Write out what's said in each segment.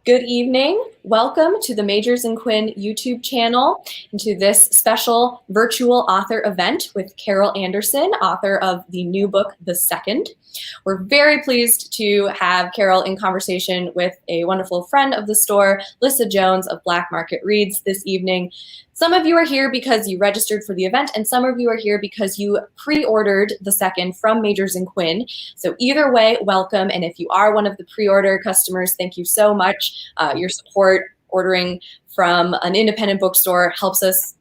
Good evening. Welcome to the Majors and Quinn YouTube channel and to this special virtual author event with Carol Anderson, author of the new book, The Second. We're very pleased to have Carol in conversation with a wonderful friend of the store, Lissa Jones of Black Market Reads this evening. Some of you are here because you registered for the event, and some of you are here because you pre-ordered The Second from Majors and Quinn. So either way, welcome. And if you are one of the pre-order customers, thank you so much. Your support ordering from an independent bookstore helps us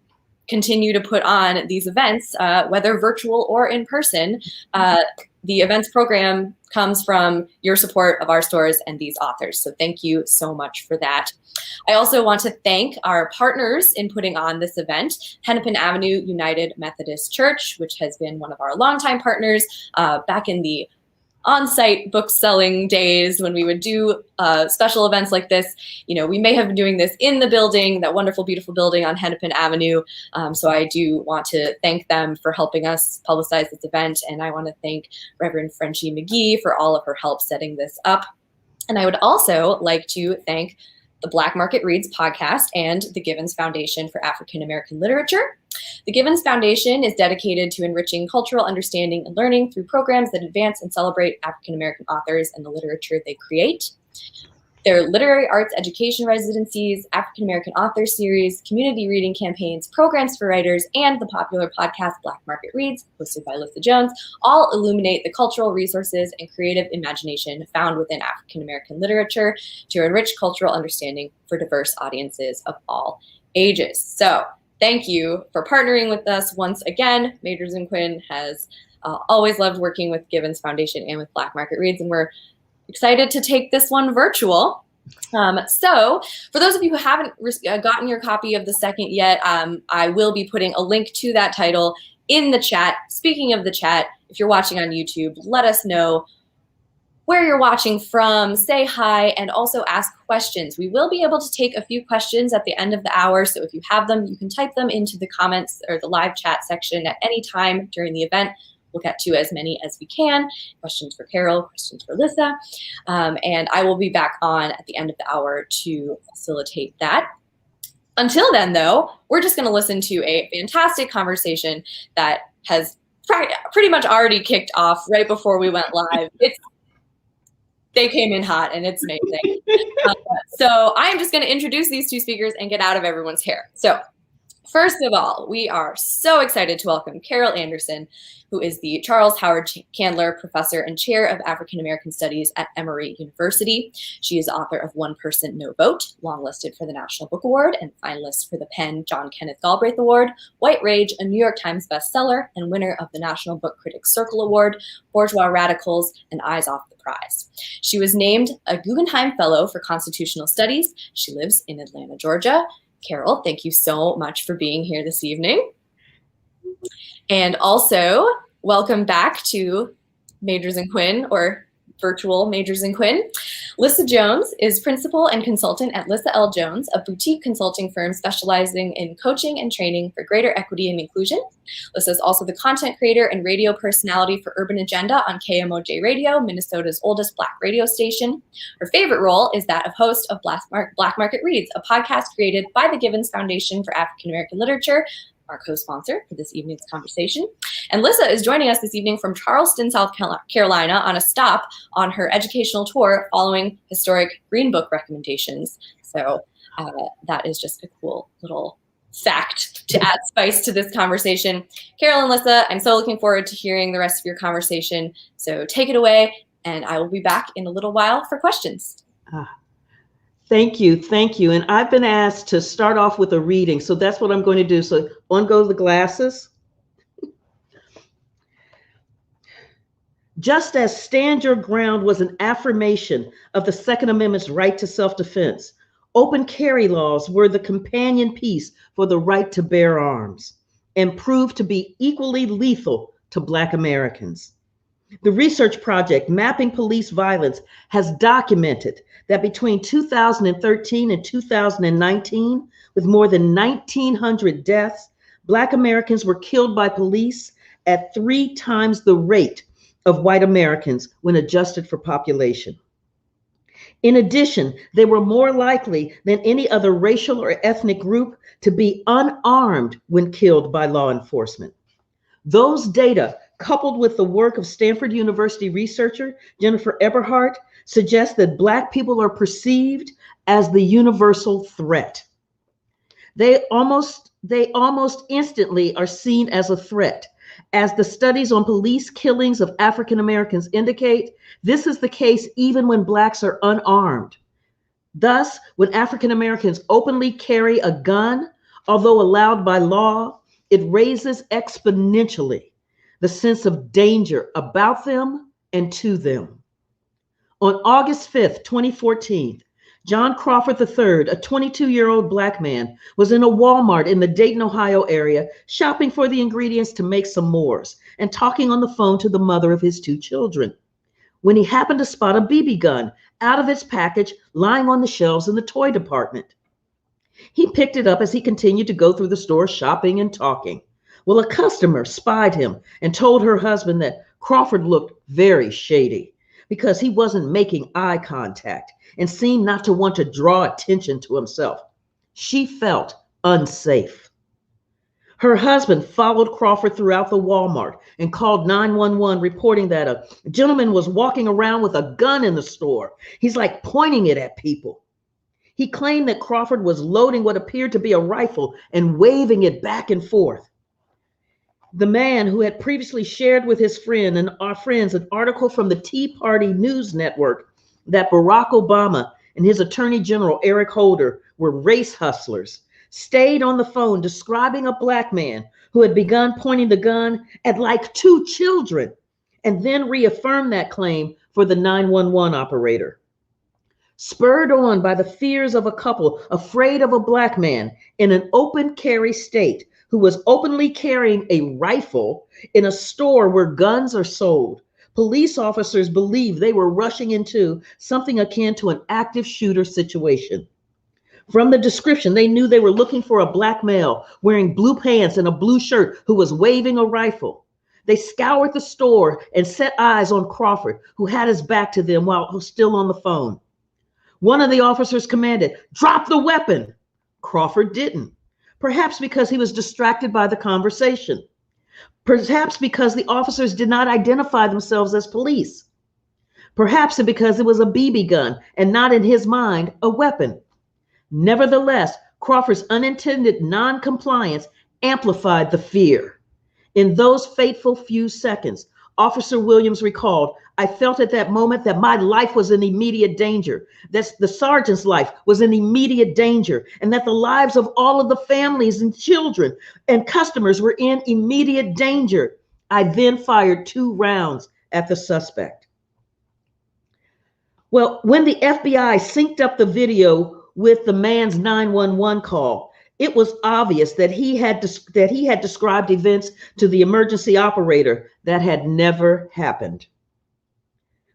continue to put on these events, whether virtual or in person. The events program comes from your support of our stores and these authors. So thank you so much for that. I also want to thank our partners in putting on this event, Hennepin Avenue United Methodist Church, which has been one of our longtime partners back in the on-site book selling days when we would do special events like this. You know, we may have been doing this in the building, that wonderful, beautiful building on Hennepin Avenue. So I do want to thank them for helping us publicize this event. And I want to thank Reverend Frenchie McGee for all of her help setting this up. And I would also like to thank the Black Market Reads podcast and the Givens Foundation for African American Literature. The Givens Foundation is dedicated to enriching cultural understanding and learning through programs that advance and celebrate African American authors and the literature they create. Their literary arts education residencies, African American author series, community reading campaigns, programs for writers, and the popular podcast Black Market Reads, hosted by Lissa Jones, all illuminate the cultural resources and creative imagination found within African American literature to enrich cultural understanding for diverse audiences of all ages. So thank you for partnering with us once again. Majors and Quinn has always loved working with Givens Foundation and with Black Market Reads, and we're excited to take this one virtual. So for those of you who haven't gotten your copy of The Second yet, I will be putting a link to that title in the chat. Speaking of the chat, if you're watching on YouTube, let us know where you're watching from, say hi, and also ask questions. We will be able to take a few questions at the end of the hour, so if you have them, you can type them into the comments or the live chat section at any time during the event. We'll get to as many as we can. Questions for Carol, questions for Lissa, and I will be back on at the end of the hour to facilitate that. Until then, though, we're just going to listen to a fantastic conversation that has pretty much already kicked off right before we went live. They came in hot, and it's amazing. So I'm just going to introduce these two speakers and get out of everyone's hair. So first of all, we are so excited to welcome Carol Anderson, who is the Charles Howard Candler Professor and Chair of African American Studies at Emory University. She is author of One Person, No Vote, longlisted for the National Book Award and finalist for the PEN John Kenneth Galbraith Award, White Rage, a New York Times bestseller and winner of the National Book Critics Circle Award, Bourgeois Radicals, and Eyes Off the Prize. She was named a Guggenheim Fellow for Constitutional Studies. She lives in Atlanta, Georgia. Carol, thank you so much for being here this evening. And also, welcome back to Majors and Quinn, or virtual Majors and Quinn. Lissa Jones is principal and consultant at Lissa L. Jones, a boutique consulting firm specializing in coaching and training for greater equity and inclusion. Lissa is also the content creator and radio personality for Urban Agenda on KMOJ Radio, Minnesota's oldest Black radio station. Her favorite role is that of host of Black Market Reads, a podcast created by the Givens Foundation for African American Literature, our co-sponsor for this evening's conversation. And Lissa is joining us this evening from Charleston, South Carolina on a stop on her educational tour following historic Green Book recommendations. So that is just a cool little fact to add spice to this conversation. Carol and Lissa, I'm so looking forward to hearing the rest of your conversation. So take it away, and I will be back in a little while for questions. Thank you. Thank you. And I've been asked to start off with a reading, so that's what I'm going to do. So on go the glasses. Just as Stand Your Ground was an affirmation of the Second Amendment's right to self-defense, open carry laws were the companion piece for the right to bear arms and proved to be equally lethal to Black Americans. The research project Mapping Police Violence has documented that between 2013 and 2019, with more than 1,900 deaths, Black Americans were killed by police at 3 times the rate of white Americans when adjusted for population. In addition, they were more likely than any other racial or ethnic group to be unarmed when killed by law enforcement. Those data, coupled with the work of Stanford University researcher Jennifer Eberhardt, suggest that Black people are perceived as the universal threat. They almost instantly are seen as a threat. As the studies on police killings of African Americans indicate, this is the case even when Blacks are unarmed. Thus, when African Americans openly carry a gun, although allowed by law, it raises exponentially the sense of danger about them and to them. On August 5th, 2014, John Crawford III, a 22-year-old Black man, was in a Walmart in the Dayton, Ohio area, shopping for the ingredients to make s'mores and talking on the phone to the mother of his 2 children, when he happened to spot a BB gun out of its package lying on the shelves in the toy department. He picked it up as he continued to go through the store shopping and talking. Well, a customer spied him and told her husband that Crawford looked very shady because he wasn't making eye contact and seemed not to want to draw attention to himself. She felt unsafe. Her husband followed Crawford throughout the Walmart and called 911, reporting that a gentleman was walking around with a gun in the store. He's like pointing it at people. He claimed that Crawford was loading what appeared to be a rifle and waving it back and forth. The man, who had previously shared with his friend and our friends an article from the Tea Party News Network that Barack Obama and his Attorney General Eric Holder were race hustlers, stayed on the phone describing a Black man who had begun pointing the gun at like 2 children, and then reaffirmed that claim for the 911 operator. Spurred on by the fears of a couple afraid of a Black man in an open carry state who was openly carrying a rifle in a store where guns are sold, police officers believed they were rushing into something akin to an active shooter situation. From the description, they knew they were looking for a Black male wearing blue pants and a blue shirt who was waving a rifle. They scoured the store and set eyes on Crawford, who had his back to them while he was still on the phone. One of the officers commanded, "Drop the weapon." Crawford didn't, perhaps because he was distracted by the conversation, perhaps because the officers did not identify themselves as police, perhaps because it was a BB gun and not, in his mind, a weapon. Nevertheless, Crawford's unintended non-compliance amplified the fear. In those fateful few seconds, Officer Williams recalled, "I felt at that moment that my life was in immediate danger, that the sergeant's life was in immediate danger, and that the lives of all of the families and children and customers were in immediate danger. I then fired 2 rounds at the suspect." Well, when the FBI synced up the video with the man's 911 call, it was obvious that he had described events to the emergency operator that had never happened.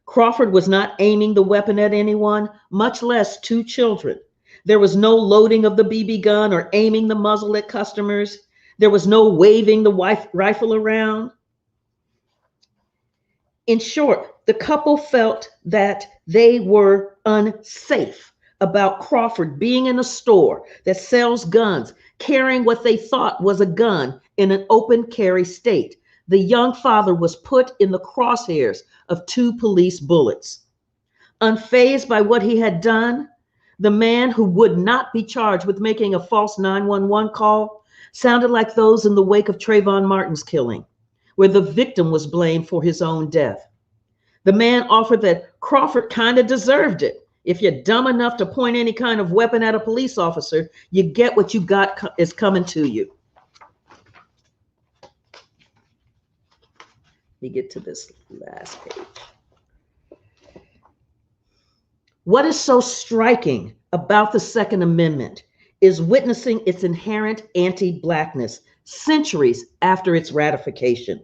Crawford was not aiming the weapon at anyone, much less 2 children. There was no loading of the BB gun or aiming the muzzle at customers. There was no waving the rifle around. In short, the couple felt that they were unsafe about Crawford being in a store that sells guns, carrying what they thought was a gun in an open carry state. The young father was put in the crosshairs of 2 police bullets. Unfazed by what he had done, the man, who would not be charged with making a false 911 call, sounded like those in the wake of Trayvon Martin's killing, where the victim was blamed for his own death. The man offered that Crawford kind of deserved it. If you're dumb enough to point any kind of weapon at a police officer, you get what you got is coming to you. Let me get to this last page. What is so striking about the Second Amendment is witnessing its inherent anti-Blackness centuries after its ratification.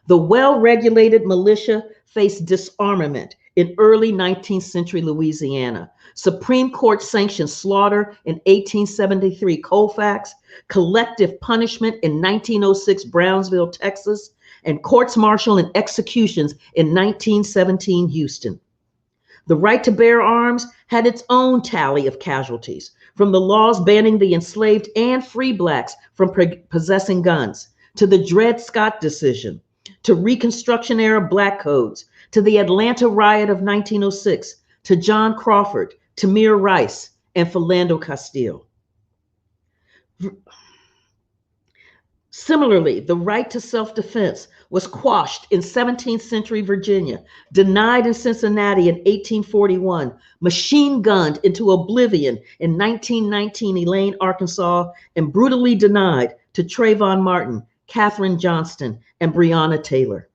The well-regulated militia faced disarmament in early 19th century Louisiana. Supreme Court sanctioned slaughter in 1873 Colfax, collective punishment in 1906 Brownsville, Texas, and courts-martial and executions in 1917 Houston. The right to bear arms had its own tally of casualties, from the laws banning the enslaved and free blacks from possessing guns, to the Dred Scott decision, to Reconstruction era black codes, to the Atlanta riot of 1906, to John Crawford, Tamir Rice, and Philando Castile. Similarly, the right to self-defense was quashed in 17th century Virginia, denied in Cincinnati in 1841, machine gunned into oblivion in 1919 Elaine, Arkansas, and brutally denied to Trayvon Martin, Katherine Johnston, and Breonna Taylor.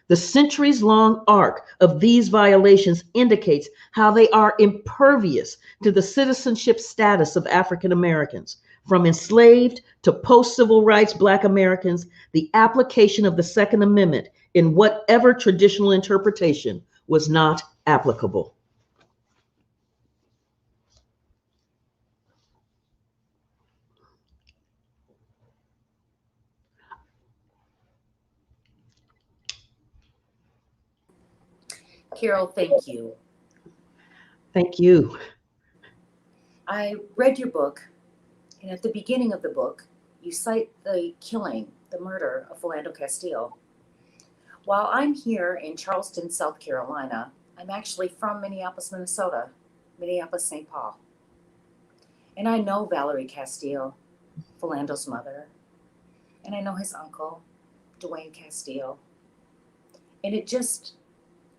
The centuries-long arc of these violations indicates how they are impervious to the citizenship status of African Americans. From enslaved to post-civil rights Black Americans, the application of the Second Amendment in whatever traditional interpretation was not applicable. Carol, thank you. Thank you. I read your book, and at the beginning of the book, you cite the killing, the murder of Philando Castile. While I'm here in Charleston, South Carolina, I'm actually from Minneapolis, Minnesota, Minneapolis, St. Paul. And I know Valerie Castile, Philando's mother, and I know his uncle, Dwayne Castile. And it just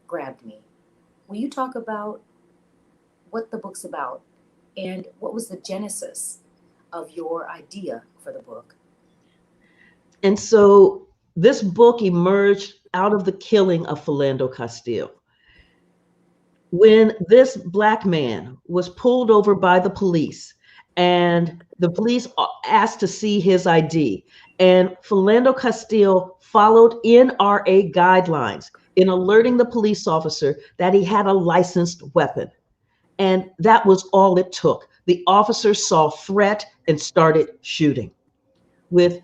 grabbed me. Will you talk about what the book's about and what was the genesis of your idea for the book? And so this book emerged out of the killing of Philando Castile. When this Black man was pulled over by the police, and the police asked to see his ID, and Philando Castile followed NRA guidelines in alerting the police officer that he had a licensed weapon. And that was all it took. The officer saw threat and started shooting, with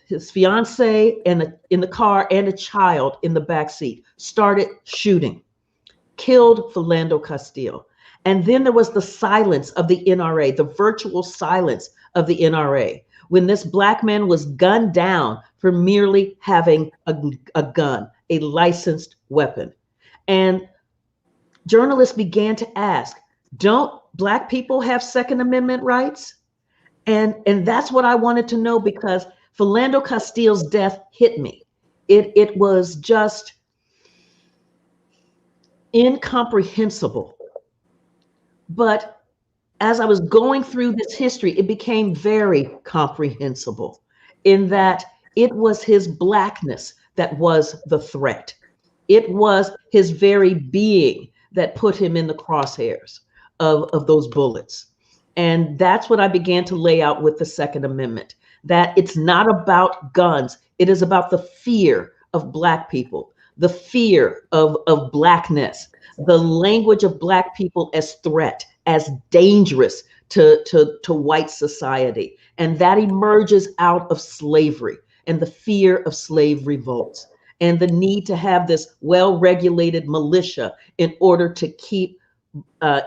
his fiance in the car and a child in the back seat, started shooting, killed Philando Castile. And then there was the silence of the NRA, the virtual silence of the NRA, when this Black man was gunned down for merely having a gun, a licensed weapon. And journalists began to ask, don't Black people have Second Amendment rights? And that's what I wanted to know, because Philando Castile's death hit me. It was just incomprehensible. But as I was going through this history, it became very comprehensible, in that it was his Blackness that was the threat. It was his very being that put him in the crosshairs of those bullets. And that's what I began to lay out with the Second Amendment, that it's not about guns. It is about the fear of Black people, the fear of Blackness, the language of Black people as threat, as dangerous to white society. And that emerges out of slavery and the fear of slave revolts, and the need to have this well-regulated militia in order to keep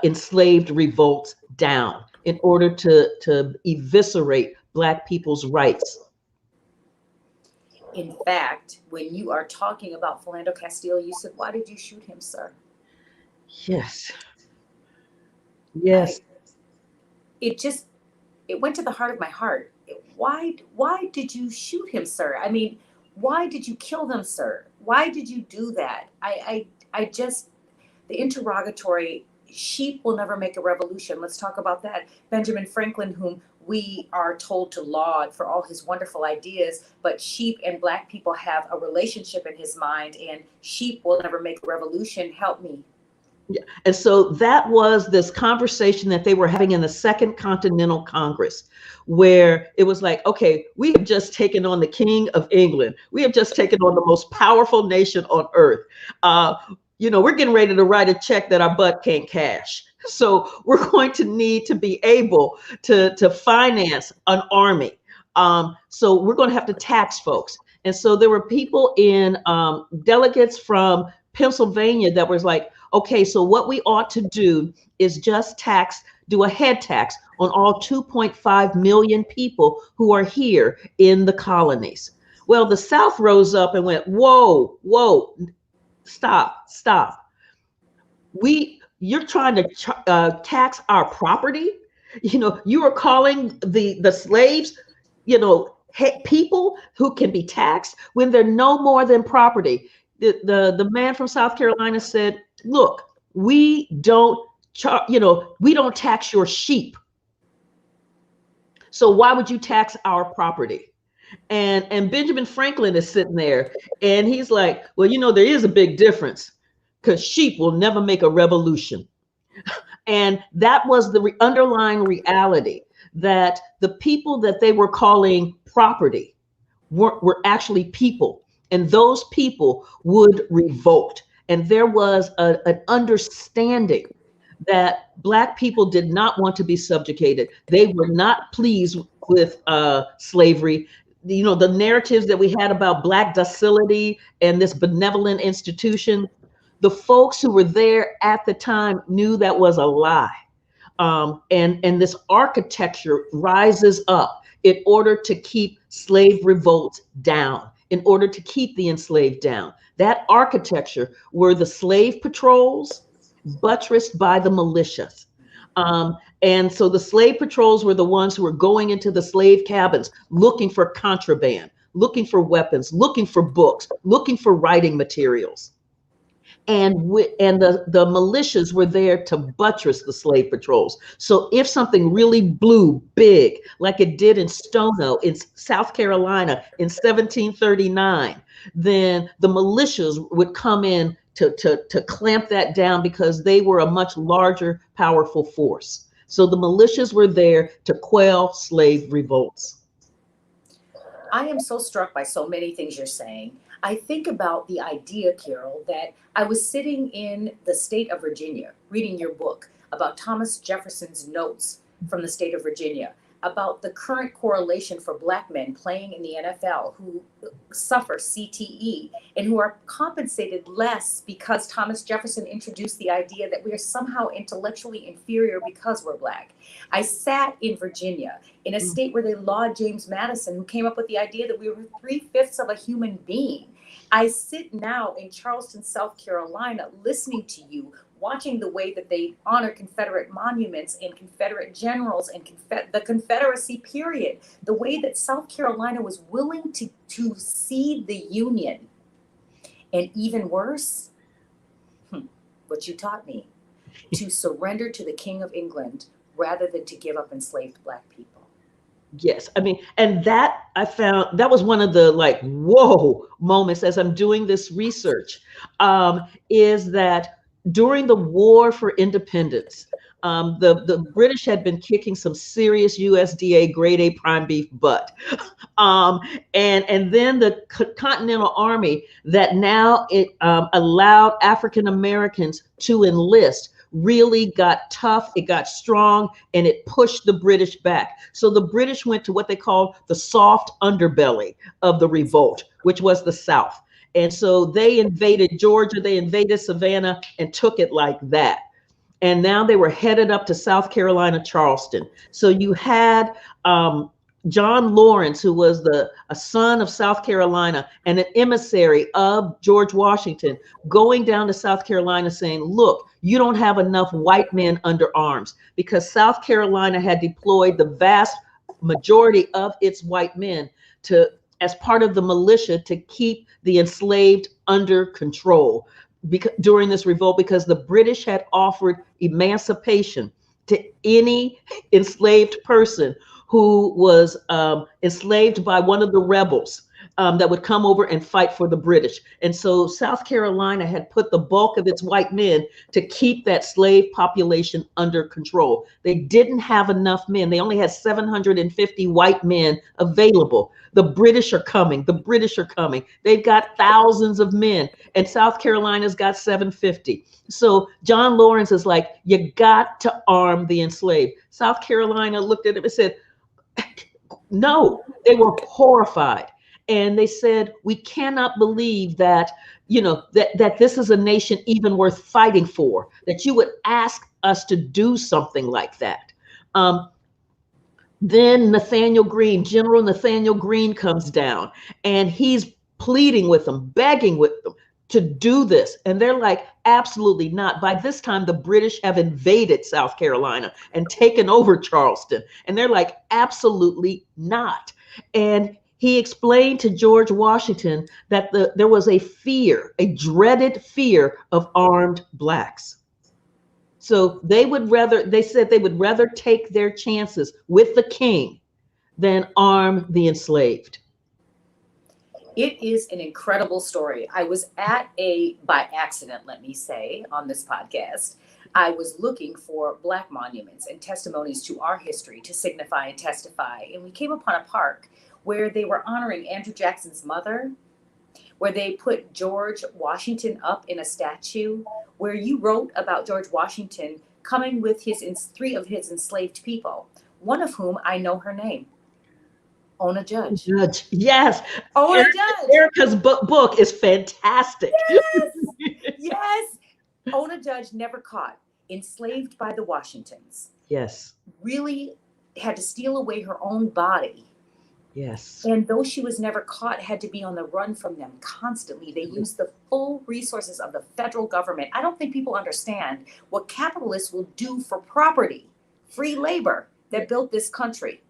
enslaved revolts down, in order to eviscerate Black people's rights. In fact, when you are talking about Philando Castile, you said, "Why did you shoot him, sir?" Yes. Yes. It went to the heart of my heart. Why did you shoot him, sir? I mean, why did you kill them, sir? Why did you do that? The interrogatory, sheep will never make a revolution. Let's talk about that. Benjamin Franklin, whom we are told to laud for all his wonderful ideas, but sheep and Black people have a relationship in his mind, and sheep will never make a revolution. Help me. Yeah. And so that was this conversation that they were having in the Second Continental Congress, where it was like, okay, we have just taken on the King of England. We have just taken on the most powerful nation on earth. We're getting ready to write a check that our butt can't cash. So we're going to need to be able to finance an army. So we're going to have to tax folks. And so there were people delegates from Pennsylvania that was like, okay, so what we ought to do is just do a head tax on all 2.5 million people who are here in the colonies. Well, the South rose up and went, whoa, whoa, stop. You're trying to tax our property. You are calling the slaves, people who can be taxed when they're no more than property. The man from South Carolina said, look, we don't tax your sheep. So why would you tax our property? And Benjamin Franklin is sitting there and he's like, well, there is a big difference, because sheep will never make a revolution. And that was the underlying reality, that the people that they were calling property were actually people, and those people would revolt. And there was an understanding that Black people did not want to be subjugated. They were not pleased with slavery. The narratives that we had about Black docility and this benevolent institution, the folks who were there at the time knew that was a lie. And this architecture rises up in order to keep slave revolts down, in order to keep the enslaved down. That architecture were the slave patrols buttressed by the militias. And so the slave patrols were the ones who were going into the slave cabins, looking for contraband, looking for weapons, looking for books, looking for writing materials. And the militias were there to buttress the slave patrols. So if something really blew big, like it did in Stono in South Carolina in 1739, then the militias would come in to clamp that down, because they were a much larger, powerful force. So the militias were there to quell slave revolts. I am so struck by so many things you're saying. I think about the idea, Carol, that I was sitting in the state of Virginia reading your book about Thomas Jefferson's notes from the state of Virginia, about the current correlation for Black men playing in the NFL who suffer CTE and who are compensated less because Thomas Jefferson introduced the idea that we are somehow intellectually inferior because we're Black. I sat in Virginia, in a state where they lauded James Madison, who came up with the idea that we were 3/5 of a human being. I sit now in Charleston, South Carolina, listening to you, watching the way that they honor Confederate monuments and Confederate generals and the Confederacy period, the way that South Carolina was willing to cede the Union. And even worse, what you taught me, to surrender to the King of England rather than to give up enslaved Black people. Yes, I mean, and that I found, that was one of the whoa moments as I'm doing this research, is that during the War for Independence, the British had been kicking some serious USDA grade A prime beef butt. And then the Continental Army that now allowed African Americans to enlist really got tough, it got strong, and it pushed the British back. So the British went to what they called the soft underbelly of the revolt, which was the South. And so they invaded Georgia, they invaded Savannah, and took it like that. And now they were headed up to South Carolina, Charleston. So you had John Lawrence, who was a son of South Carolina and an emissary of George Washington, going down to South Carolina saying, look, you don't have enough white men under arms, because South Carolina had deployed the vast majority of its white men as part of the militia to keep the enslaved under control during this revolt, because the British had offered emancipation to any enslaved person who was enslaved by one of the rebels that would come over and fight for the British. And so South Carolina had put the bulk of its white men to keep that slave population under control. They didn't have enough men. They only had 750 white men available. The British are coming. The British are coming. They've got thousands of men, and South Carolina's got 750. So John Lawrence is like, you got to arm the enslaved. South Carolina looked at him and said, no. They were horrified. And they said, we cannot believe that, that this is a nation even worth fighting for, that you would ask us to do something like that. Then General Nathaniel Greene comes down, and he's pleading with them, begging with them to do this. And they're like, absolutely not. By this time, the British have invaded South Carolina and taken over Charleston. And they're like, absolutely not. And he explained to George Washington that there was a dreaded fear of armed blacks. So they said they would rather take their chances with the king than arm the enslaved. It is an incredible story. I was by accident, let me say, on this podcast, I was looking for Black monuments and testimonies to our history to signify and testify. And we came upon a park where they were honoring Andrew Jackson's mother, where they put George Washington up in a statue, where you wrote about George Washington coming with three of his enslaved people, one of whom I know her name. Ona Judge. Yes. Ona Judge. Erica's book is fantastic. Yes. Yes. Ona Judge, never caught, enslaved by the Washingtons. Yes. Really had to steal away her own body. Yes. And though she was never caught, had to be on the run from them constantly. They used the full resources of the federal government. I don't think people understand what capitalists will do for property, free labor that built this country.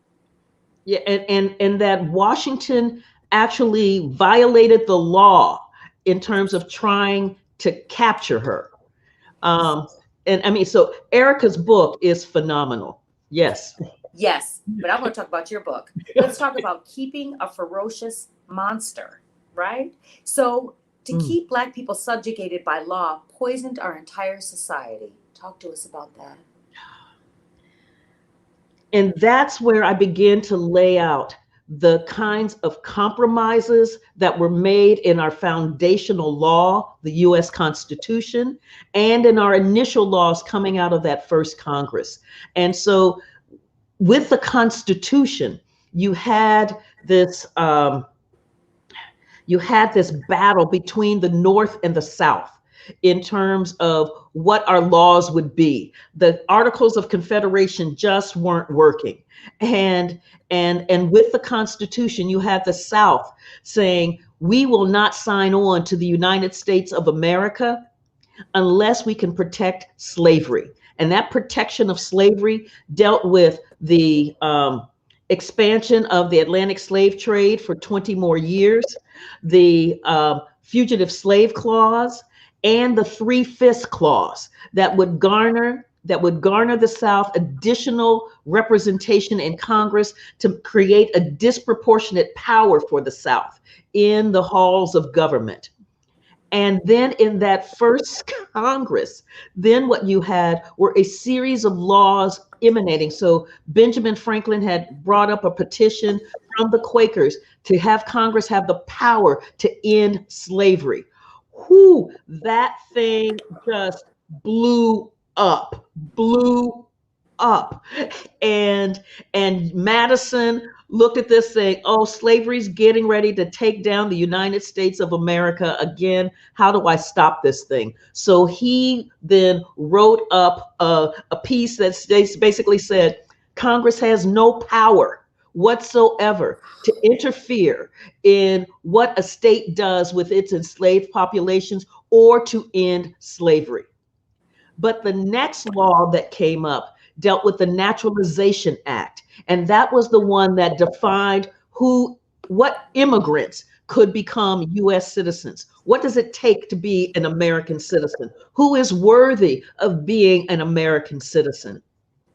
Yeah, and that Washington actually violated the law in terms of trying to capture her. And I mean, so Erica's book is phenomenal. Yes. Yes, but I want to talk about your book. Let's talk about Keeping a Ferocious Monster, right? So to keep Black people subjugated by law poisoned our entire society. Talk to us about that. And that's where I begin to lay out the kinds of compromises that were made in our foundational law, the US Constitution, and in our initial laws coming out of that first Congress. And so with the Constitution, you had this battle between the North and the South in terms of what our laws would be. The Articles of Confederation just weren't working. And with the Constitution, you had the South saying, we will not sign on to the United States of America unless we can protect slavery. And that protection of slavery dealt with the expansion of the Atlantic slave trade for 20 more years, the Fugitive Slave Clause, and the 3/5 clause that would garner the South additional representation in Congress to create a disproportionate power for the South in the halls of government. And then in that first Congress, then what you had were a series of laws emanating. So Benjamin Franklin had brought up a petition from the Quakers to have Congress have the power to end slavery. Whoo, that thing just blew up. And Madison looked at this saying, oh, slavery's getting ready to take down the United States of America again. How do I stop this thing? So he then wrote up a piece that basically said, Congress has no power whatsoever to interfere in what a state does with its enslaved populations or to end slavery. But the next law that came up dealt with the Naturalization Act. And that was the one that defined what immigrants could become US citizens. What does it take to be an American citizen? Who is worthy of being an American citizen?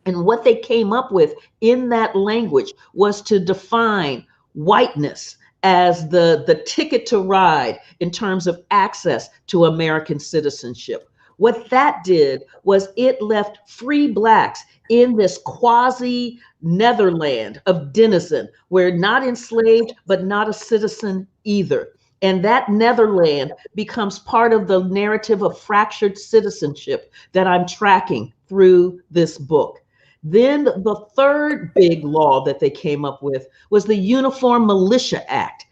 And what they came up with in that language was to define whiteness as the ticket to ride in terms of access to American citizenship. What that did was it left free Blacks in this quasi Netherland of denizen, where not enslaved, but not a citizen either. And that Netherland becomes part of the narrative of fractured citizenship that I'm tracking through this book. Then the third big law that they came up with was the Uniform Militia Act.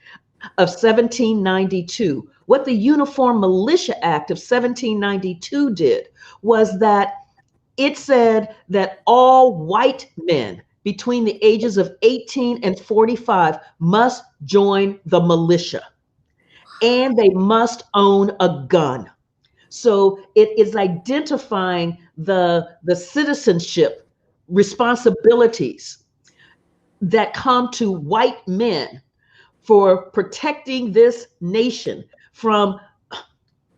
of 1792. What the Uniform Militia Act of 1792 did was that it said that all white men between the ages of 18 and 45 must join the militia, and they must own a gun. So it is identifying the citizenship responsibilities that come to white men for protecting this nation from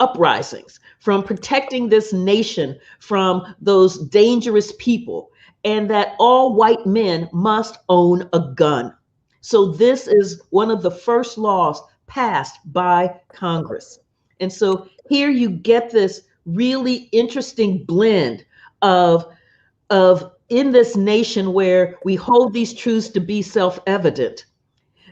uprisings, from protecting this nation from those dangerous people, and that all white men must own a gun. So this is one of the first laws passed by Congress. And so here you get this really interesting blend of in this nation where we hold these truths to be self-evident,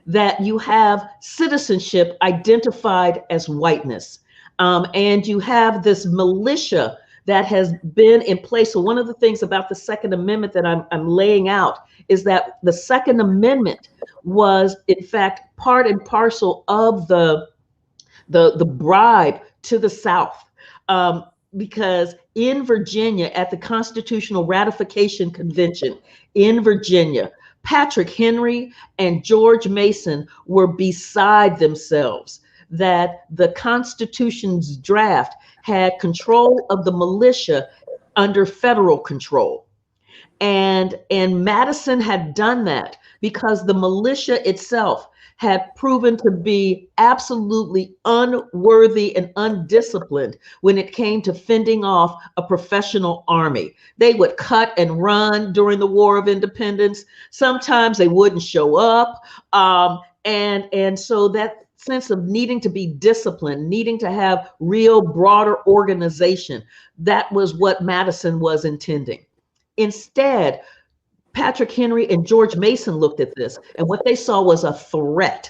that you have citizenship identified as whiteness. And you have this militia that has been in place. So one of the things about the Second Amendment that I'm laying out is that the Second Amendment was, in fact, part and parcel of the bribe to the South. Because in Virginia, at the Constitutional Ratification Convention in Virginia, Patrick Henry and George Mason were beside themselves that the Constitution's draft had control of the militia under federal control. And Madison had done that because the militia itself had proven to be absolutely unworthy and undisciplined when it came to fending off a professional army. They would cut and run during the War of Independence. Sometimes they wouldn't show up. And so that sense of needing to be disciplined, needing to have real broader organization, that was what Madison was intending. Instead, Patrick Henry and George Mason looked at this, and what they saw was a threat.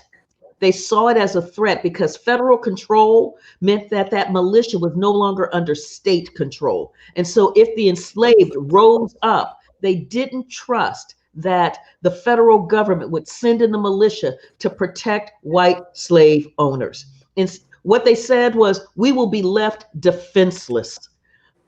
They saw it as a threat because federal control meant that that militia was no longer under state control. And so if the enslaved rose up, they didn't trust that the federal government would send in the militia to protect white slave owners. And what they said was, we will be left defenseless.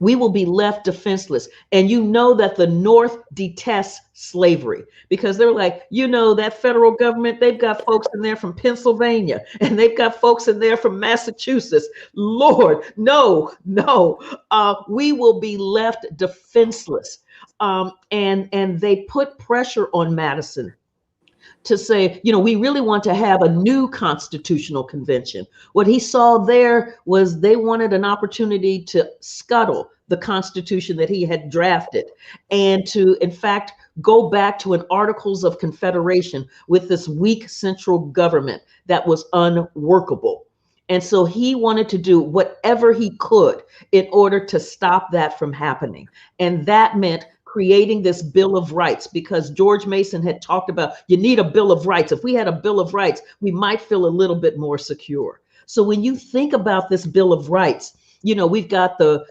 We will be left defenseless. And you know that the North detests slavery because they're like, you know, that federal government, they've got folks in there from Pennsylvania and they've got folks in there from Massachusetts. Lord, no, we will be left defenseless. And they put pressure on Madison to say, you know, we really want to have a new constitutional convention. What he saw there was they wanted an opportunity to scuttle the Constitution that he had drafted and to, in fact, go back to an Articles of Confederation with this weak central government that was unworkable. And so he wanted to do whatever he could in order to stop that from happening. And that meant creating this Bill of Rights, because George Mason had talked about, you need a Bill of Rights. If we had a Bill of Rights, we might feel a little bit more secure. So when you think about this Bill of Rights, you know, we've got the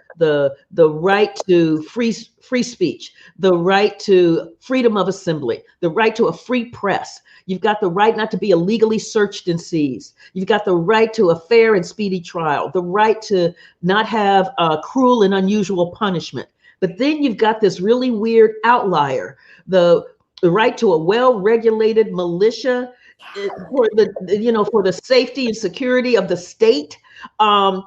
right to free speech, the right to freedom of assembly, the right to a free press. You've got the right not to be illegally searched and seized. You've got the right to a fair and speedy trial, the right to not have cruel and unusual punishment. But then you've got this really weird outlier, the right to a well-regulated militia for the safety and security of the state. And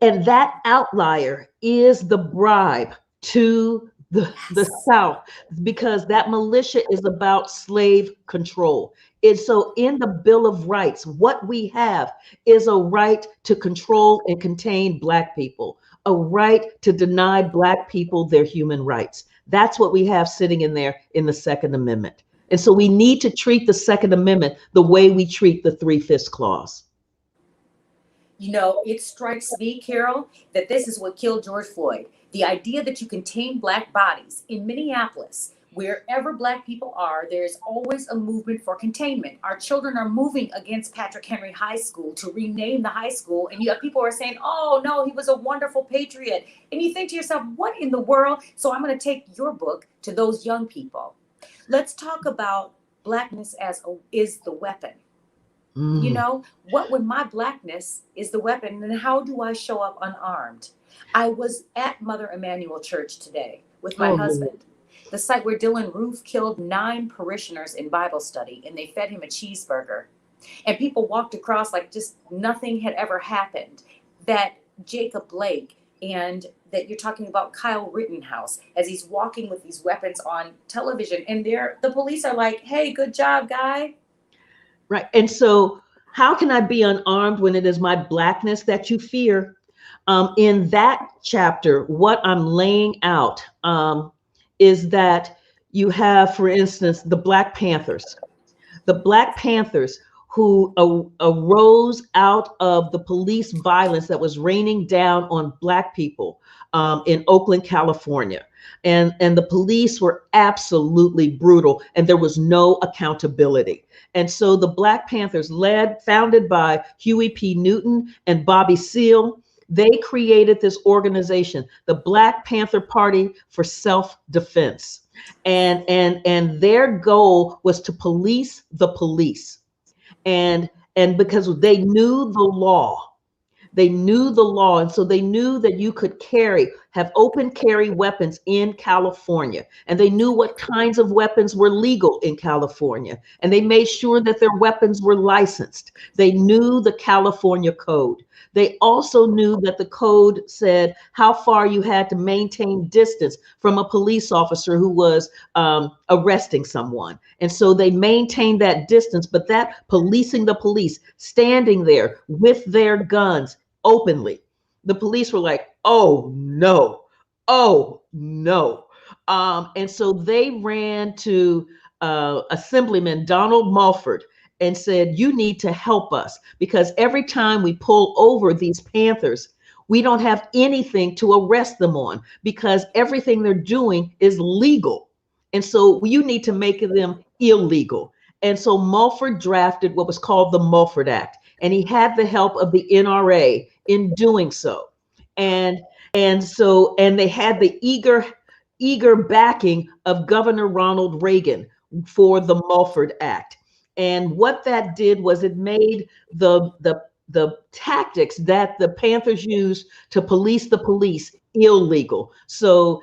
that outlier is the bribe to the South, because that militia is about slave control. And so in the Bill of Rights, what we have is a right to control and contain Black people, a right to deny Black people their human rights. That's what we have sitting in there in the Second Amendment. And so we need to treat the Second Amendment the way we treat the 3/5 clause. You know, it strikes me, Carol, that this is what killed George Floyd. The idea that you contain Black bodies in Minneapolis, wherever Black people are, there's always a movement for containment. Our children are moving against Patrick Henry High School to rename the high school. And you have people who are saying, oh, no, he was a wonderful patriot. And you think to yourself, what in the world? So I'm going to take your book to those young people. Let's talk about blackness is the weapon. Mm. You know, what when my blackness is the weapon, then how do I show up unarmed? I was at Mother Emanuel Church today with my Oh, husband, the site where Dylan Roof killed 9 parishioners in Bible study, and they fed him a cheeseburger. And people walked across like just nothing had ever happened. That Jacob Blake, and that you're talking about Kyle Rittenhouse as he's walking with these weapons on television, and the police are like, "Hey, good job, guy." Right. And so how can I be unarmed when it is my blackness that you fear? In that chapter, what I'm laying out is that you have, for instance, the Black Panthers. The Black Panthers who arose out of the police violence that was raining down on Black people in Oakland, California. And the police were absolutely brutal, and there was no accountability. And so the Black Panthers, founded by Huey P. Newton and Bobby Seale, they created this organization, the Black Panther Party for Self-Defense. And their goal was to police the police. And because they knew the law. They knew the law, and so they knew that you could have open carry weapons in California, and they knew what kinds of weapons were legal in California, and they made sure that their weapons were licensed. They knew the California code. They also knew that the code said how far you had to maintain distance from a police officer who was arresting someone. And so they maintained that distance, but that policing the police, standing there with their guns openly, the police were like, oh no, oh no. And so they ran to Assemblyman Donald Mulford and said, you need to help us, because every time we pull over these Panthers, we don't have anything to arrest them on, because everything they're doing is legal. And so you need to make them illegal. And so Mulford drafted what was called the Mulford Act, and he had the help of the NRA in doing so. And they had the eager backing of Governor Ronald Reagan for the Mulford Act. And what that did was it made the tactics that the Panthers used to police the police illegal. So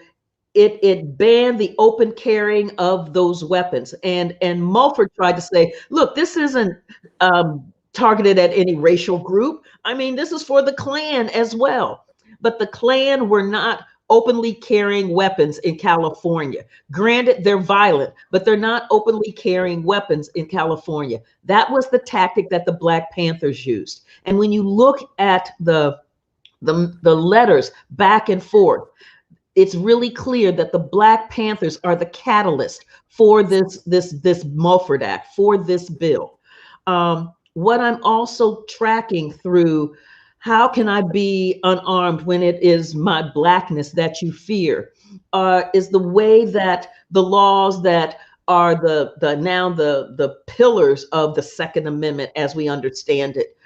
it banned the open carrying of those weapons. And Mulford tried to say, look, this isn't targeted at any racial group. I mean, this is for the Klan as well. But the Klan were not openly carrying weapons in California. Granted, they're violent, but they're not openly carrying weapons in California. That was the tactic that the Black Panthers used. And when you look at the letters back and forth, it's really clear that the Black Panthers are the catalyst for this Mulford Act, for this bill. What I'm also tracking through, how can I be unarmed when it is my blackness that you fear, is the way that the laws that are the pillars of the Second Amendment as we understand it.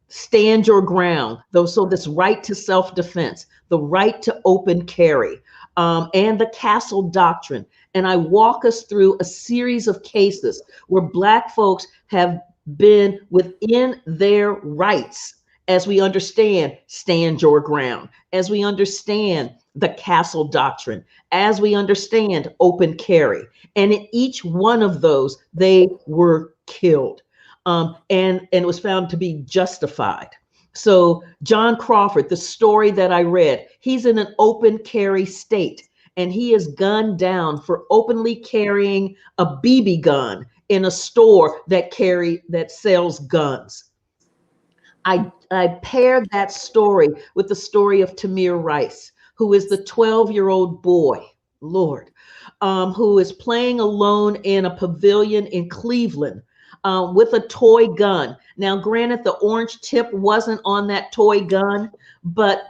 Stand your ground. So this right to self-defense, the right to open carry, and the Castle Doctrine. And I walk us through a series of cases where Black folks have been within their rights, as we understand stand your ground, as we understand the Castle Doctrine, as we understand open carry. And in each one of those, they were killed. And it was found to be justified. So John Crawford, the story that I read, he's in an open carry state, and he is gunned down for openly carrying a BB gun in a store that sells guns. I paired that story with the story of Tamir Rice, who is the 12-year-old boy, Lord, who is playing alone in a pavilion in Cleveland with a toy gun. Now, granted, the orange tip wasn't on that toy gun, but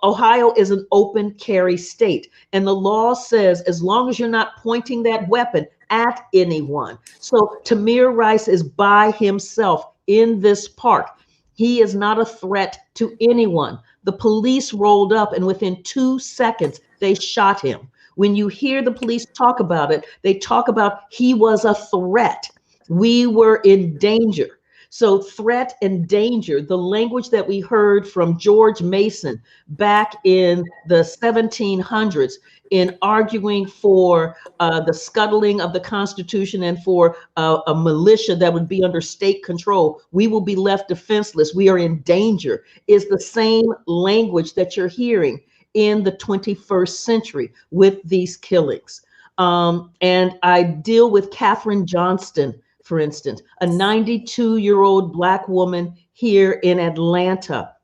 Ohio is an open carry state. And the law says, as long as you're not pointing that weapon at anyone. So Tamir Rice is by himself in this park. He is not a threat to anyone. The police rolled up, and within 2 seconds, they shot him. When you hear the police talk about it, they talk about he was a threat. We were in danger. So threat and danger, the language that we heard from George Mason back in the 1700s in arguing for the scuttling of the Constitution and for a militia that would be under state control, we will be left defenseless, we are in danger, is the same language that you're hearing in the 21st century with these killings. And I deal with Katherine Johnston, for instance, a 92-year-old Black woman here in Atlanta.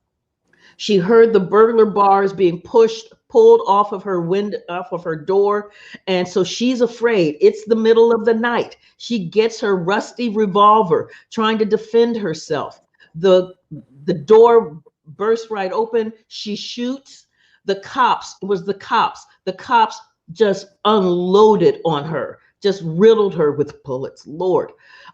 She heard the burglar bars being pulled off of her window, off of her door. And so she's afraid. It's the middle of the night. She gets her rusty revolver, trying to defend herself. The door bursts right open. She shoots. The cops, it was the cops. The cops just unloaded on her, just riddled her with bullets, Lord.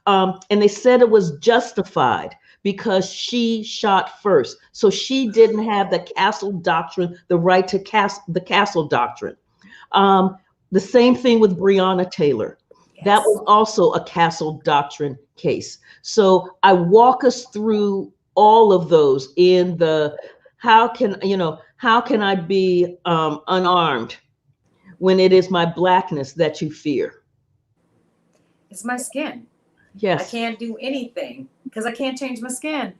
And they said it was justified because she shot first. So she didn't have the castle doctrine, the right to the castle doctrine. The same thing with Breonna Taylor. Yes. That was also a castle doctrine case. So I walk us through all of those in the, how can I be unarmed when it is my Blackness that you fear? It's my skin. Yes. I can't do anything because I can't change my skin.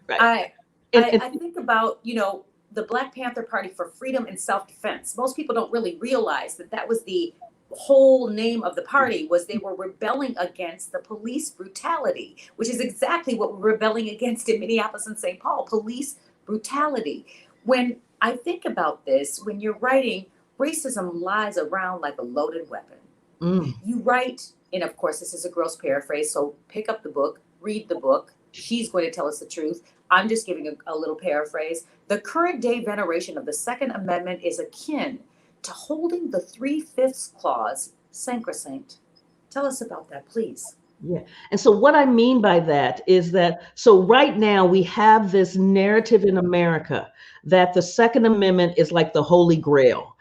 Right. I think about, the Black Panther Party for Freedom and Self-Defense. Most people don't really realize that was the whole name of the party, was they were rebelling against the police brutality, which is exactly what we're rebelling against in Minneapolis and St. Paul, police brutality. When I think about this, when you're writing, racism lies around like a loaded weapon. You write, and of course, this is a gross paraphrase, so pick up the book, read the book. She's going to tell us the truth. I'm just giving a little paraphrase. The current day veneration of the Second Amendment is akin to holding the 3/5 clause sacrosanct. Tell us about that, please. Yeah. And so what I mean by that is that, so right now we have this narrative in America that the Second Amendment is like the Holy Grail.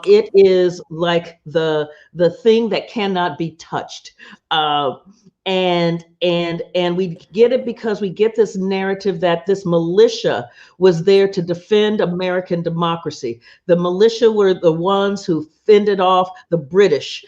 It is like the thing that cannot be touched. And we get it because we get this narrative that this militia was there to defend American democracy. The militia were the ones who fended off the British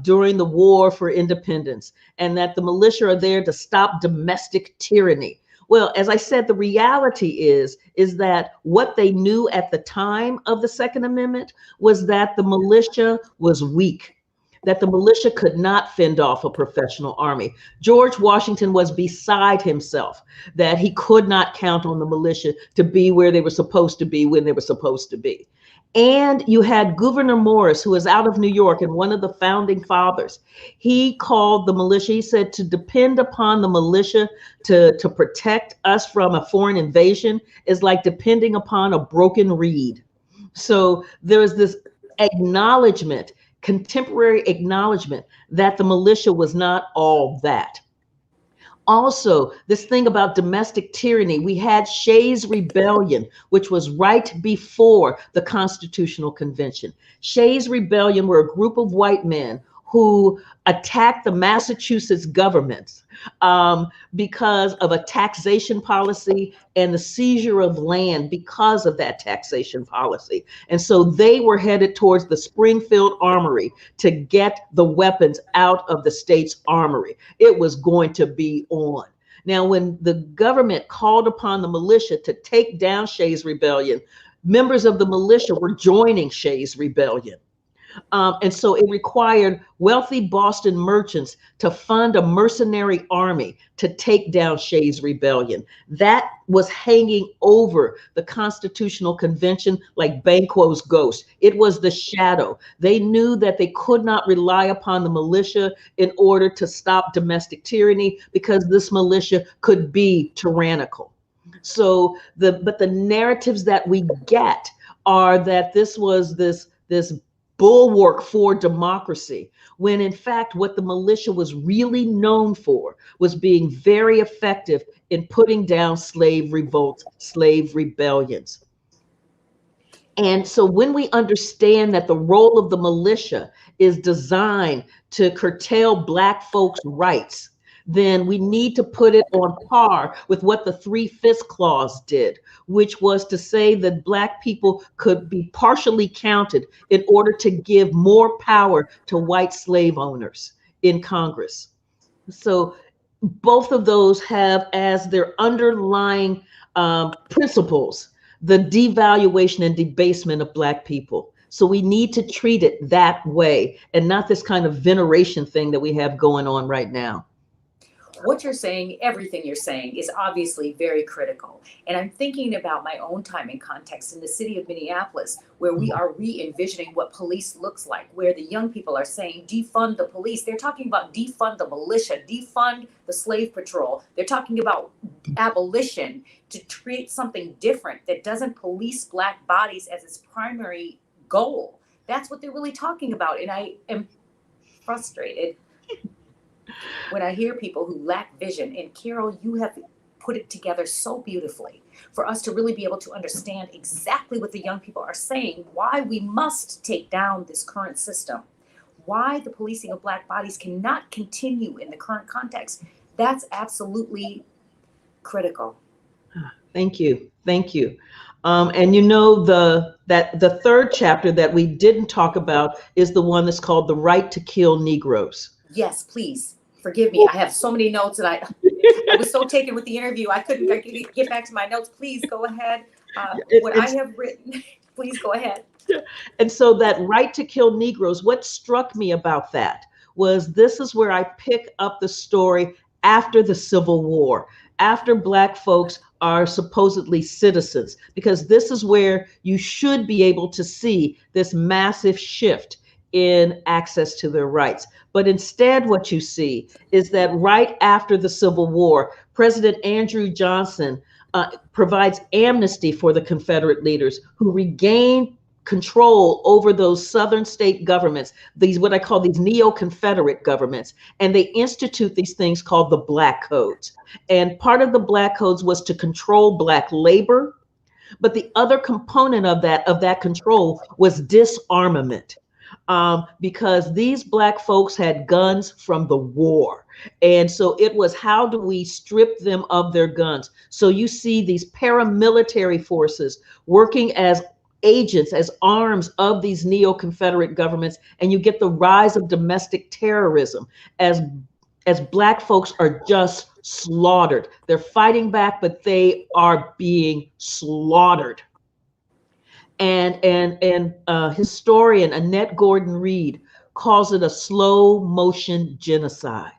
during the War for Independence, and that the militia are there to stop domestic tyranny. Well, as I said, the reality is that what they knew at the time of the Second Amendment was that the militia was weak, that the militia could not fend off a professional army. George Washington was beside himself that he could not count on the militia to be where they were supposed to be when they were supposed to be. And you had Gouverneur Morris, who is out of New York and one of the founding fathers. He called the militia, he said, to depend upon the militia to protect us from a foreign invasion is like depending upon a broken reed. So there is this acknowledgement, contemporary acknowledgement, that the militia was not all that. Also, this thing about domestic tyranny, we had Shays' Rebellion, which was right before the Constitutional Convention. Shays' Rebellion were a group of white men who attacked the Massachusetts government because of a taxation policy and the seizure of land because of that taxation policy. And so they were headed towards the Springfield Armory to get the weapons out of the state's armory. It was going to be on. Now, when the government called upon the militia to take down Shays' Rebellion, members of the militia were joining Shays' Rebellion. And so it required wealthy Boston merchants to fund a mercenary army to take down Shays' Rebellion. That was hanging over the Constitutional Convention like Banquo's ghost. It was the shadow. They knew that they could not rely upon the militia in order to stop domestic tyranny because this militia could be tyrannical. So but the narratives that we get are that this was this bulwark for democracy, when in fact what the militia was really known for was being very effective in putting down slave revolts, slave rebellions. And so when we understand that the role of the militia is designed to curtail Black folks' rights, then we need to put it on par with what the 3/5 clause did, which was to say that Black people could be partially counted in order to give more power to white slave owners in Congress. So both of those have as their underlying principles the devaluation and debasement of Black people. So we need to treat it that way and not this kind of veneration thing that we have going on right now. What you're saying, everything you're saying, is obviously very critical. And I'm thinking about my own time and context in the city of Minneapolis, where we are re-envisioning what police looks like, where the young people are saying, defund the police. They're talking about defund the militia, defund the slave patrol. They're talking about abolition to create something different that doesn't police Black bodies as its primary goal. That's what they're really talking about. And I am frustrated when I hear people who lack vision. And Carol, you have put it together so beautifully for us to really be able to understand exactly what the young people are saying, why we must take down this current system, why the policing of Black bodies cannot continue in the current context. That's absolutely critical. Thank you. Thank you. And you know, the third chapter that we didn't talk about is the one that's called The Right to Kill Negroes. Yes, please. Forgive me. I have so many notes, and I was so taken with the interview. I couldn't get back to my notes. Please go ahead. What I have written, please go ahead. And so that right to kill Negroes, what struck me about that was this is where I pick up the story after the Civil War, after Black folks are supposedly citizens, because this is where you should be able to see this massive shift in access to their rights. But instead, what you see is that right after the Civil War, President Andrew Johnson provides amnesty for the Confederate leaders who regained control over those Southern state governments, these what I call these neo-Confederate governments, and they institute these things called the Black Codes. And part of the Black Codes was to control Black labor, but the other component of that control was disarmament. Because these Black folks had guns from the war. And so it was, how do we strip them of their guns? So you see these paramilitary forces working as agents, as arms of these neo-Confederate governments, and you get the rise of domestic terrorism as Black folks are just slaughtered. They're fighting back, but they are being slaughtered. And historian Annette Gordon Reed calls it a slow motion genocide.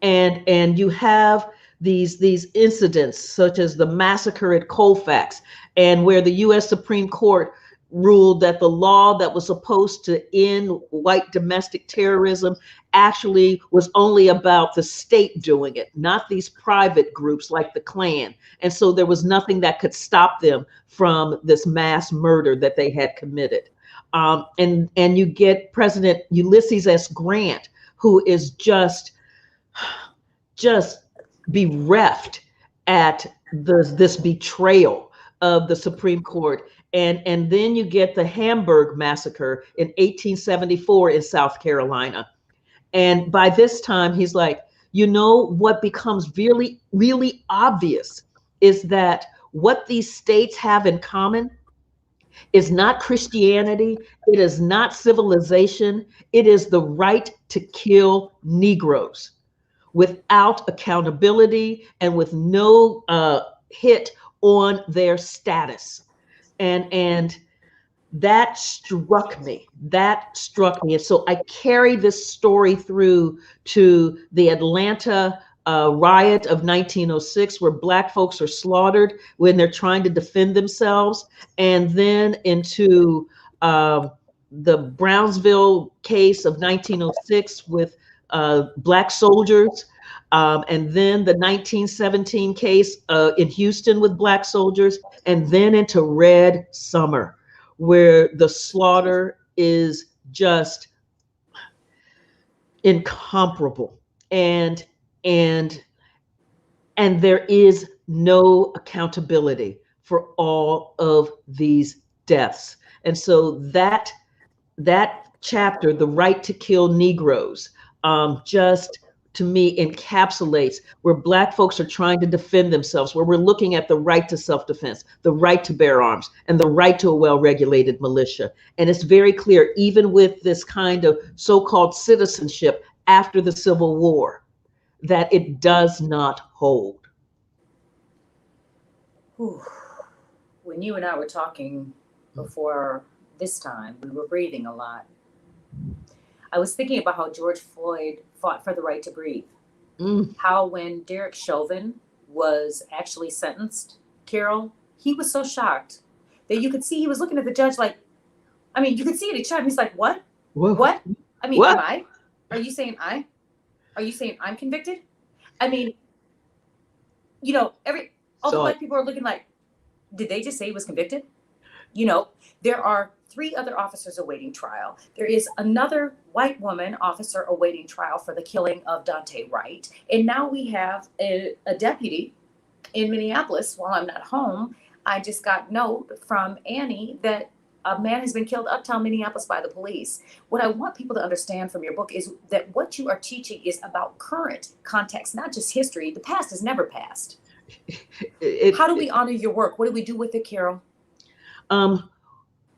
And you have these incidents such as the massacre at Colfax, and where the U.S. Supreme Court ruled that the law that was supposed to end white domestic terrorism actually was only about the state doing it, not these private groups like the Klan. And so there was nothing that could stop them from this mass murder that they had committed. And you get President Ulysses S. Grant, who is just bereft at this betrayal of the Supreme Court. And then you get the Hamburg massacre in 1874 in South Carolina. And by this time, he's like, you know, what becomes really, really obvious is that what these states have in common is not Christianity. It is not civilization. It is the right to kill Negroes without accountability and with no hit on their status. And that struck me. And so I carry this story through to the Atlanta riot of 1906, where Black folks are slaughtered when they're trying to defend themselves, and then into the Brownsville case of 1906 with Black soldiers, and then the 1917 case in Houston with Black soldiers, and then into Red Summer, where the slaughter is just incomparable, and there is no accountability for all of these deaths. And so that chapter, The Right to Kill Negroes, just to me encapsulates where Black folks are trying to defend themselves, where we're looking at the right to self-defense, the right to bear arms, and the right to a well-regulated militia. And it's very clear, even with this kind of so-called citizenship after the Civil War, that it does not hold. Whew. When you and I were talking before this time, we were breathing a lot. I was thinking about how George Floyd fought for the right to breathe. How when Derek Chauvin was actually sentenced, Carol, he was so shocked that you could see he was looking at the judge like, I mean, you could see it. He shot him. He's like, what? Whoa. What? I mean, What? am I? Are you saying I? Are you saying I'm convicted? I mean, you know, all the Black people are looking like, did they just say he was convicted? You know, there are 3 other officers awaiting trial. There is another white woman officer awaiting trial for the killing of Dante Wright. And now we have a deputy in Minneapolis. While I'm not home, I just got note from Annie that a man has been killed uptown Minneapolis by the police. What I want people to understand from your book is that what you are teaching is about current context, not just history. The past is never past. How do we honor your work? What do we do with it, Carol?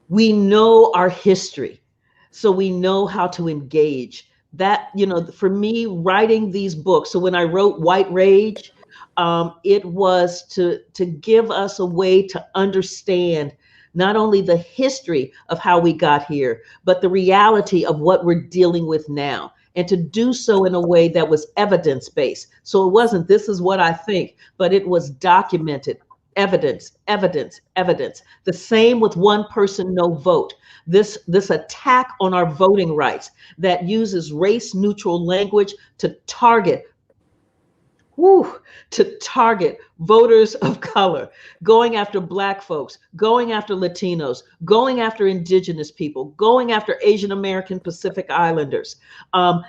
We know our history, so we know how to engage. That, you know, for me, writing these books, so when I wrote White Rage, it was to give us a way to understand not only the history of how we got here, but the reality of what we're dealing with now, and to do so in a way that was evidence-based. So it wasn't, this is what I think, but it was documented. Evidence, evidence, evidence. The same with one person, no vote. This attack on our voting rights that uses race neutral language to target voters of color, going after Black folks, going after Latinos, going after Indigenous people, going after Asian American Pacific Islanders. The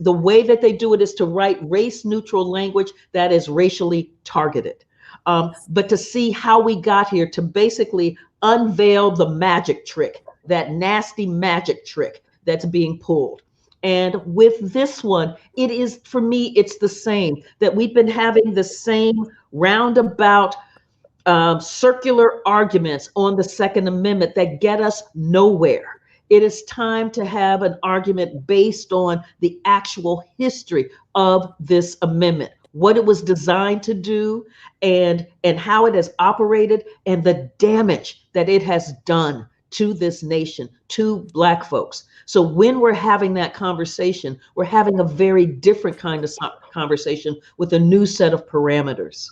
way that they do it is to write race neutral language that is racially targeted. But to see how we got here, to basically unveil the magic trick, that nasty magic trick that's being pulled. And with this one, it is, for me, it's the same, that we've been having the same roundabout circular arguments on the Second Amendment that get us nowhere. It is time to have an argument based on the actual history of this amendment, what it was designed to do, and how it has operated, and the damage that it has done to this nation, to Black folks. So when we're having that conversation, we're having a very different kind of conversation with a new set of parameters.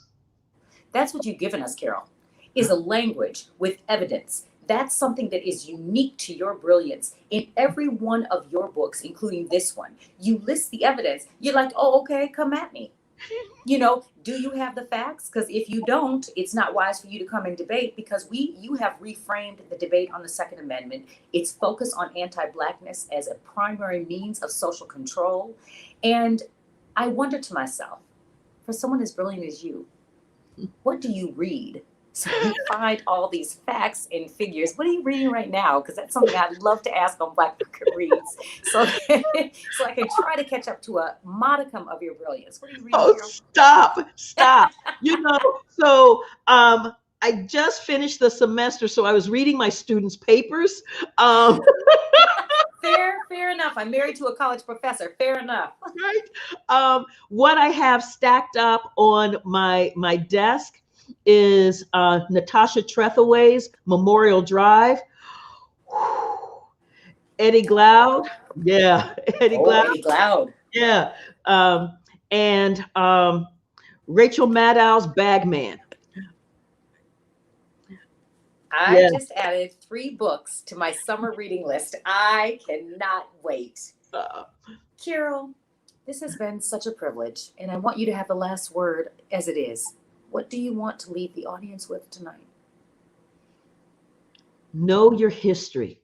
That's what you've given us, Carol, is a language with evidence. That's something that is unique to your brilliance. In every one of your books, including this one, you list the evidence. You're like, oh, okay, come at me. You know, do you have the facts? Because if you don't, it's not wise for you to come and debate, because you have reframed the debate on the Second Amendment. It's focused on anti-Blackness as a primary means of social control. And I wonder to myself, for someone as brilliant as you, what do you read? So you find all these facts and figures. What are you reading right now? Because that's something I'd love to ask on Black Book Reads. So I can try to catch up to a modicum of your brilliance. What are you reading? Oh, stop. You know, so I just finished the semester, so I was reading my students' papers. Fair enough. I'm married to a college professor. Fair enough. Right. What I have stacked up on my desk is Natasha Trethewey's Memorial Drive. Eddie Glaude. Yeah. Eddie Glaude. Yeah. And Rachel Maddow's Bagman. I just added 3 books to my summer reading list. I cannot wait. Carol, this has been such a privilege, and I want you to have the last word as it is. What do you want to leave the audience with tonight? Know your history.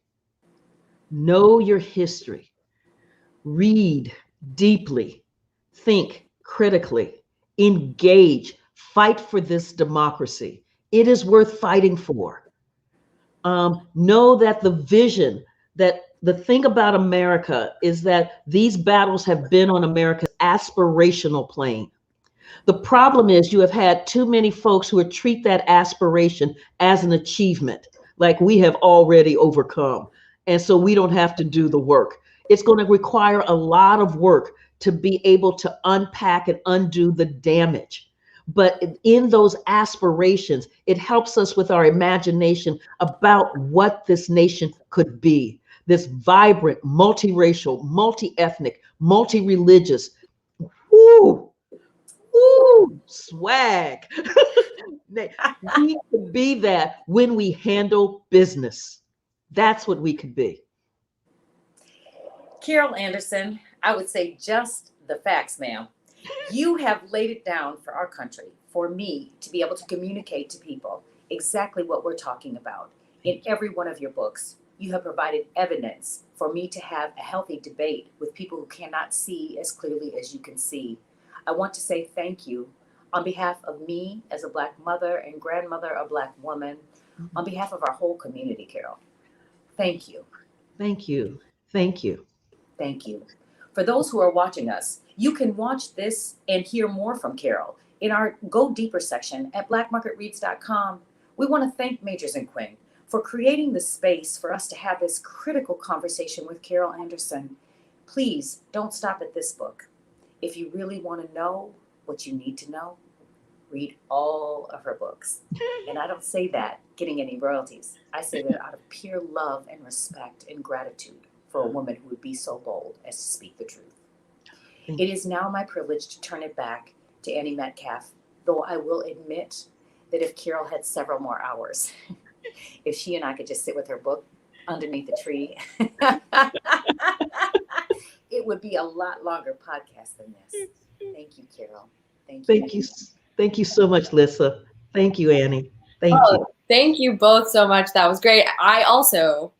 Know your history. Read deeply. Think critically. Engage. Fight for this democracy. It is worth fighting for. Know that the vision, that the thing about America is that these battles have been on America's aspirational plane. The problem is you have had too many folks who treat that aspiration as an achievement, like we have already overcome. And so we don't have to do the work. It's going to require a lot of work to be able to unpack and undo the damage. But in those aspirations, it helps us with our imagination about what this nation could be. This vibrant, multiracial, multi-ethnic, multi-religious, woo, woo, swag. We could be that when we handle business. That's what we could be. Carol Anderson, I would say just the facts, ma'am. You have laid it down for our country, for me to be able to communicate to people exactly what we're talking about. In every one of your books, you have provided evidence for me to have a healthy debate with people who cannot see as clearly as you can see. I want to say thank you on behalf of me as a Black mother and grandmother, a Black woman, on behalf of our whole community, Carol. Thank you. Thank you. Thank you. Thank you. For those who are watching us, you can watch this and hear more from Carol in our Go Deeper section at blackmarketreads.com. We want to thank Majors and Quinn for creating the space for us to have this critical conversation with Carol Anderson. Please don't stop at this book. If you really want to know what you need to know, read all of her books. And I don't say that getting any royalties. I say that out of pure love and respect and gratitude for a woman who would be so bold as to speak the truth. It is now my privilege to turn it back to Annie Metcalf, though I will admit that if Carol had several more hours, if she and I could just sit with her book underneath the tree, it would be a lot longer podcast than this. Thank you, Carol. Thank you. Thank you. Thank you so much, Lissa. Thank you, Annie. Thank you. Thank you both so much. That was great. I also,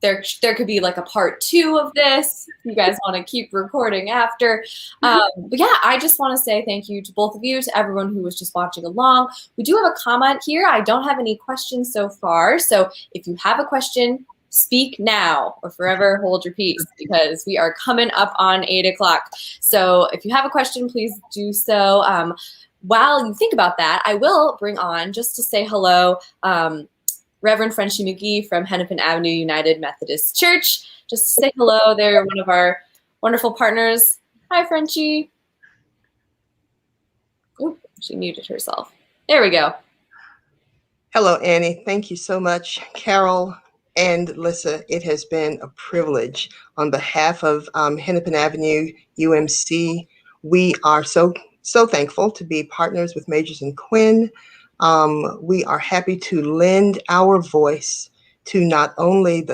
there could be like a part 2 of this. If you guys want to keep recording after. But yeah, I just want to say thank you to both of you, to everyone who was just watching along. We do have a comment here. I don't have any questions so far. So if you have a question, speak now or forever hold your peace, because we are coming up on 8 o'clock. So if you have a question, please do so. While you think about that, I will bring on, just to say hello, Reverend Frenchie McGee from Hennepin Avenue United Methodist Church. Just to say hello. They're one of our wonderful partners. Hi, Frenchie. Oop, she muted herself. There we go. Hello, Annie. Thank you so much. Carol and Lissa, it has been a privilege. On behalf of Hennepin Avenue UMC, we are so thankful to be partners with Majors and Quinn. We are happy to lend our voice to not only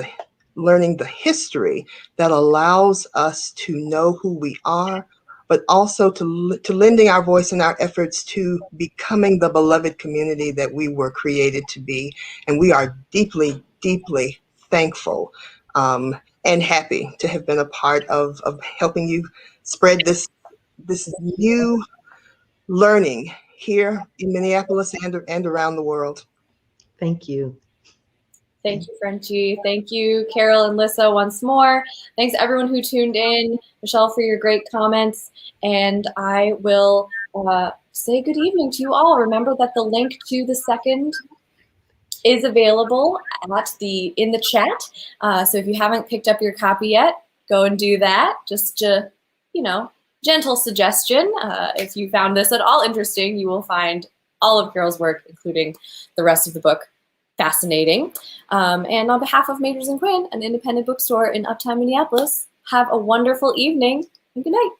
learning the history that allows us to know who we are, but also to lending our voice in our efforts to becoming the beloved community that we were created to be. And we are deeply, deeply thankful and happy to have been a part of helping you spread this new learning here in Minneapolis and around the world. Thank you. Thank you, Frenchie. Thank you, Carol and Lissa, once more. Thanks everyone who tuned in. Michelle, for your great comments. And I will say good evening to you all. Remember that the link to the second is available in the chat. So if you haven't picked up your copy yet, go and do that. Just to, gentle suggestion. If you found this at all interesting, you will find all of Carol's work, including the rest of the book, fascinating. And on behalf of Majors and Quinn, an independent bookstore in Uptown Minneapolis, have a wonderful evening and good night.